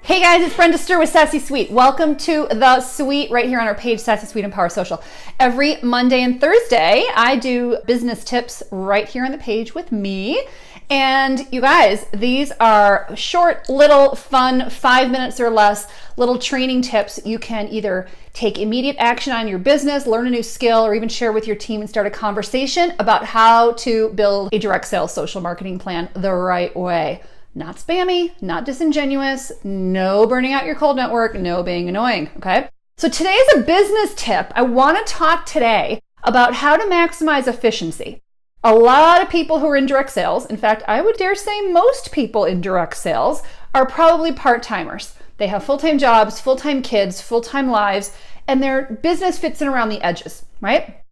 Hey guys, it's Brenda Ster with Sassy Suite. Welcome to the suite right here on our page, Sassy Suite Empower Social. Every Monday and Thursday, I do business tips right here on the page with me. And you guys, these are short, little, fun, 5 minutes or less, little training tips you can either take immediate action on your business, learn a new skill, or even share with your team and start a conversation about how to build a direct sales social marketing plan the right way. Not spammy, not disingenuous, no burning out your cold network, no being annoying, okay? So today's a business tip. I want to talk today about how to maximize efficiency. A lot of people who are in direct sales, in fact, I would dare say most people in direct sales are probably part-timers. They have full-time jobs, full-time kids, full-time lives, and their business fits in around the edges, right?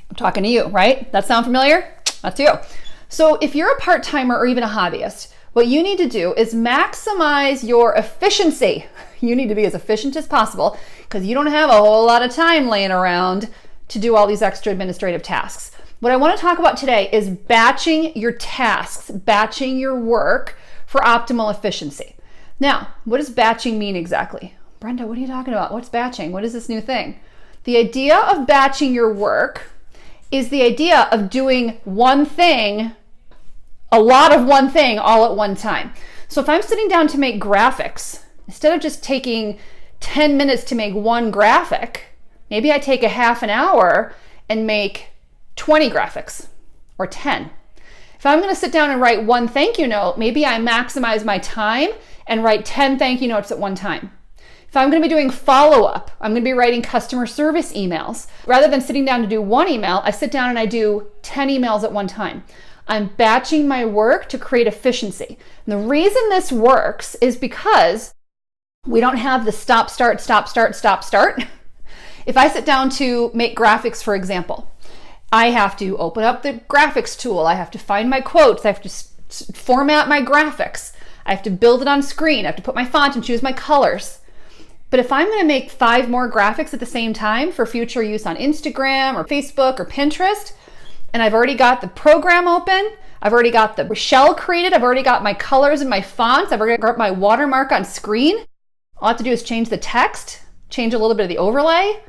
I'm talking to you, right? That sound familiar? That's you. So if you're a part-timer or even a hobbyist, what you need to do is maximize your efficiency. You need to be as efficient as possible because you don't have a whole lot of time laying around to do all these extra administrative tasks. What I want to talk about today is batching your tasks, batching your work for optimal efficiency. Now, what does batching mean exactly? Brenda, what are you talking about? What's batching? What is this new thing? The idea of batching your work is the idea of doing one thing, a lot of one thing all at one time. So if I'm sitting down to make graphics, instead of just taking 10 minutes to make one graphic, maybe I take a half an hour and make 20 graphics or 10. If I'm going to sit down and write one thank you note, maybe I maximize my time and write 10 thank you notes at one time. If I'm going to be doing follow-up, I'm going to be writing customer service emails. Rather than sitting down to do one email, I sit down and I do 10 emails at one time. I'm batching my work to create efficiency. And the reason this works is because we don't have the stop, start, stop, start, stop, start. If I sit down to make graphics, for example, I have to open up the graphics tool. I have to find my quotes. I have to format my graphics. I have to build it on screen. I have to put my font and choose my colors. But if I'm going to make 5 more graphics at the same time for future use on Instagram or Facebook or Pinterest, and I've already got the program open, I've already got the shell created, I've already got my colors and my fonts, I've already got my watermark on screen. All I have to do is change the text, change a little bit of the overlay.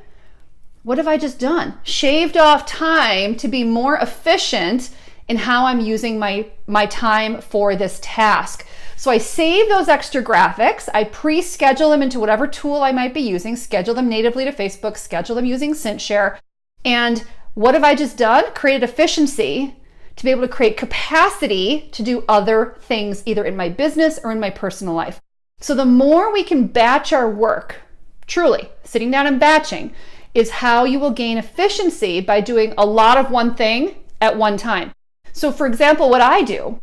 What have I just done? Shaved off time to be more efficient in how I'm using my time for this task. So I save those extra graphics, I pre-schedule them into whatever tool I might be using, schedule them natively to Facebook, schedule them using CintShare, and what have I just done? Created efficiency to be able to create capacity to do other things either in my business or in my personal life. So the more we can batch our work, truly, sitting down and batching, is how you will gain efficiency by doing a lot of one thing at one time. So for example, what I do,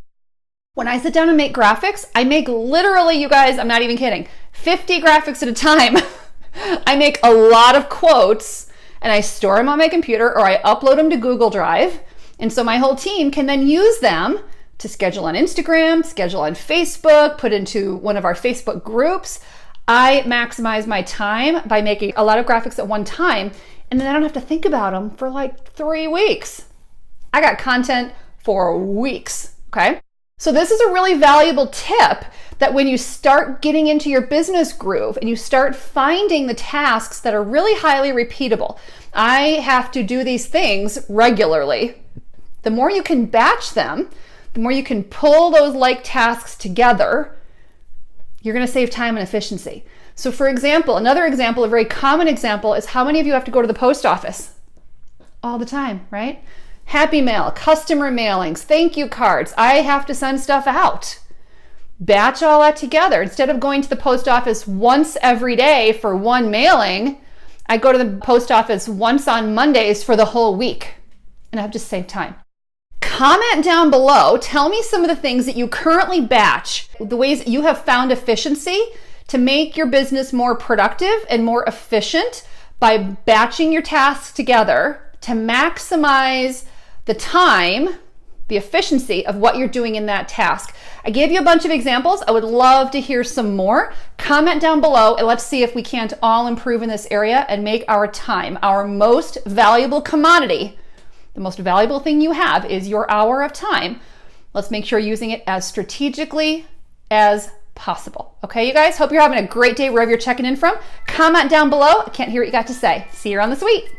when I sit down and make graphics, I make literally, you guys, I'm not even kidding, 50 graphics at a time. I make a lot of quotes and I store them on my computer or I upload them to Google Drive. And so my whole team can then use them to schedule on Instagram, schedule on Facebook, put into one of our Facebook groups. I maximize my time by making a lot of graphics at one time, and then I don't have to think about them for like 3 weeks. I got content for weeks, okay? So this is a really valuable tip that when you start getting into your business groove and you start finding the tasks that are really highly repeatable, I have to do these things regularly. The more you can batch them, the more you can pull those like tasks together, you're going to save time and efficiency. So for example, another example, a very common example, is how many of you have to go to the post office? All the time, right? Happy Mail, customer mailings, thank you cards. I have to send stuff out. Batch all that together. Instead of going to the post office once every day for one mailing, I go to the post office once on Mondays for the whole week, and I've just saved time. Comment down below, tell me some of the things that you currently batch, the ways that you have found efficiency to make your business more productive and more efficient by batching your tasks together to maximize the time, the efficiency of what you're doing in that task. I gave you a bunch of examples. I would love to hear some more. Comment down below and let's see if we can't all improve in this area and make our time our most valuable commodity. The most valuable thing you have is your hour of time. Let's make sure you're using it as strategically as possible. Okay, you guys, hope you're having a great day wherever you're checking in from. Comment down below. I can't hear what you got to say. See you on the suite.